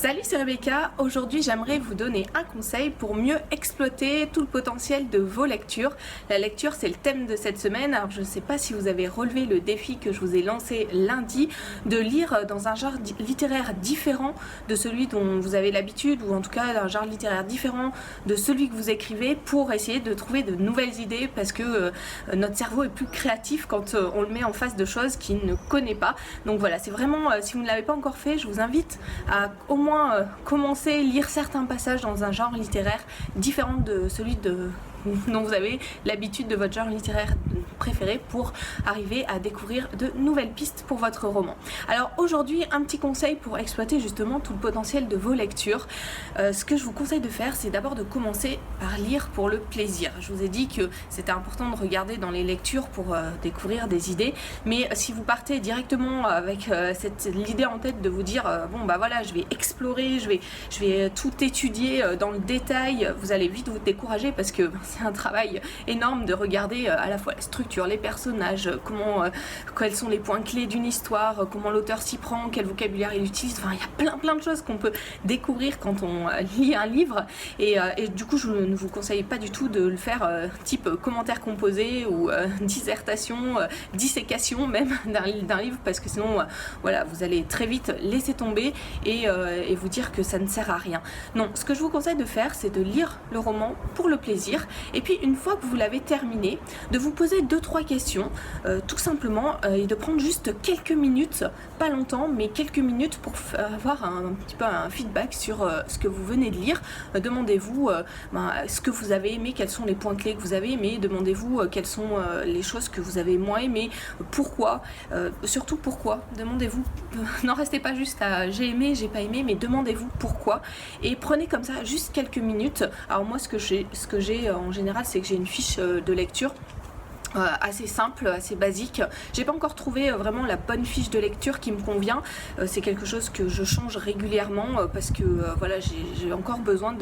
Salut, c'est Rebecca. Aujourd'hui, j'aimerais vous donner un conseil pour mieux exploiter tout le potentiel de vos lectures. La lecture, c'est le thème de cette semaine. Alors, je ne sais pas si vous avez relevé le défi que je vous ai lancé lundi de lire dans un genre littéraire différent de celui dont vous avez l'habitude, ou en tout cas un genre littéraire différent de celui que vous écrivez, pour essayer de trouver de nouvelles idées, parce que notre cerveau est plus créatif quand on le met en face de choses qu'il ne connaît pas. Donc voilà, c'est vraiment, si vous ne l'avez pas encore fait, je vous invite à au moins commencer, lire certains passages dans un genre littéraire différent de celui dont vous avez l'habitude, de votre genre littéraire préféré, pour arriver à découvrir de nouvelles pistes pour votre roman. Alors aujourd'hui, un petit conseil pour exploiter justement tout le potentiel de vos lectures. Ce que je vous conseille de faire, c'est d'abord de commencer par lire pour le plaisir. Je vous ai dit que c'était important de regarder dans les lectures pour découvrir des idées, mais si vous partez directement avec l'idée en tête de vous dire bon bah voilà, je vais explorer, je vais tout étudier dans le détail, vous allez vite vous décourager, parce que c'est un travail énorme de regarder à la fois la structure, les personnages, quels sont les points clés d'une histoire, comment l'auteur s'y prend, quel vocabulaire il utilise. Enfin, il y a plein de choses qu'on peut découvrir quand on lit un livre, et du coup je ne vous conseille pas du tout de le faire type commentaire composé ou dissertation, dissécation même d'un livre, parce que sinon voilà, vous allez très vite laisser tomber et vous dire que ça ne sert à rien. Non, ce que je vous conseille de faire, c'est de lire le roman pour le plaisir, et puis une fois que vous l'avez terminé, de vous poser 2-3 questions, tout simplement, et de prendre juste quelques minutes, pas longtemps, mais quelques minutes, pour avoir un petit peu un feedback sur ce que vous venez de lire. Demandez-vous ce que vous avez aimé, quels sont les points clés que vous avez aimés, demandez-vous quelles sont les choses que vous avez moins aimées, pourquoi, surtout pourquoi. Demandez-vous, n'en restez pas juste à j'ai aimé, j'ai pas aimé, mais demandez-vous pourquoi, et prenez comme ça juste quelques minutes. Alors moi, ce que j'ai en général, c'est que j'ai une fiche de lecture assez simple, assez basique. J'ai pas encore trouvé vraiment la bonne fiche de lecture qui me convient. C'est quelque chose que je change régulièrement, parce que voilà, j'ai encore besoin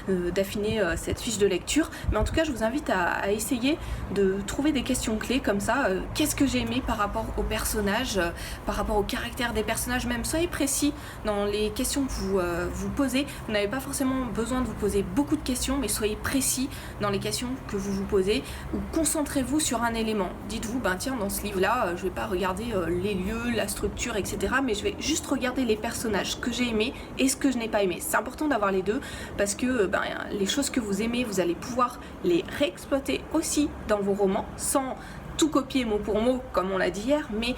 d'affiner cette fiche de lecture. Mais en tout cas, je vous invite à essayer de trouver des questions clés comme ça. Qu'est-ce que j'ai aimé par rapport aux personnages, par rapport au caractère des personnages même. Soyez précis dans les questions que vous posez. Vous n'avez pas forcément besoin de vous poser beaucoup de questions, mais soyez précis dans les questions que vous vous posez, ou concentrez-vous sur un élément. Dites-vous, ben tiens, dans ce livre-là, je vais pas regarder les lieux, la structure, etc., mais je vais juste regarder les personnages, ce que j'ai aimé et ce que je n'ai pas aimé. C'est important d'avoir les deux, parce que les choses que vous aimez, vous allez pouvoir les réexploiter aussi dans vos romans, sans tout copier mot pour mot comme on l'a dit hier, mais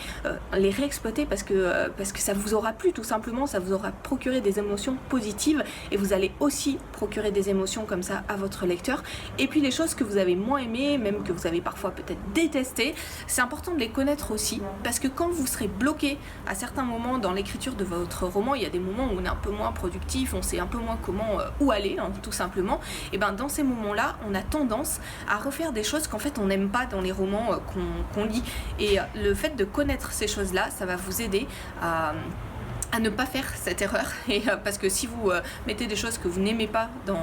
les réexploiter parce que ça vous aura plu, tout simplement. Ça vous aura procuré des émotions positives, et vous allez aussi procurer des émotions comme ça à votre lecteur. Et puis les choses que vous avez moins aimées, même que vous avez parfois peut-être détestées, c'est important de les connaître aussi, parce que quand vous serez bloqué à certains moments dans l'écriture de votre roman, il y a des moments où on est un peu moins productif, on sait un peu moins comment où aller, hein, tout simplement. Et ben dans ces moments-là, on a tendance à refaire des choses qu'en fait on n'aime pas dans les romans qu'on lit, et le fait de connaître ces choses-là, ça va vous aider à ne pas faire cette erreur, et parce que si vous mettez des choses que vous n'aimez pas dans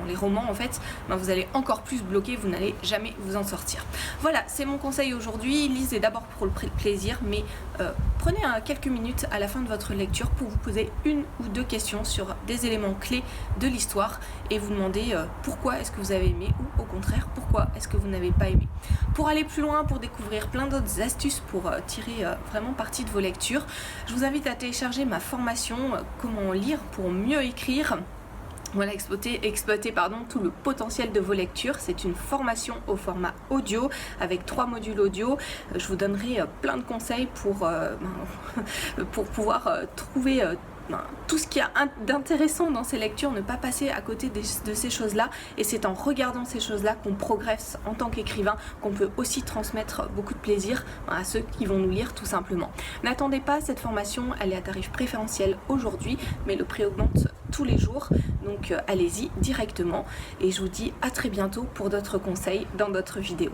les romans, en fait, vous allez encore plus bloquer, vous n'allez jamais vous en sortir. Voilà, c'est mon conseil aujourd'hui. Lisez d'abord pour le plaisir, mais prenez quelques minutes à la fin de votre lecture pour vous poser 1 ou 2 questions sur des éléments clés de l'histoire, et vous demander pourquoi est-ce que vous avez aimé, ou au contraire, pourquoi est-ce que vous n'avez pas aimé. Pour aller plus loin, pour découvrir plein d'autres astuces pour tirer vraiment parti de vos lectures, je vous invite à télécharger ma formation comment lire pour mieux écrire. Voilà, exploiter tout le potentiel de vos lectures. C'est une formation au format audio avec 3 modules audio. Je vous donnerai plein de conseils pour pouvoir trouver tout ce qu'il y a d'intéressant dans ces lectures, ne pas passer à côté de ces choses-là. Et c'est en regardant ces choses-là qu'on progresse en tant qu'écrivain, qu'on peut aussi transmettre beaucoup de plaisir à ceux qui vont nous lire, tout simplement. N'attendez pas, cette formation, elle est à tarif préférentiel aujourd'hui, mais le prix augmente tous les jours, donc allez-y directement, et je vous dis à très bientôt pour d'autres conseils dans d'autres vidéos.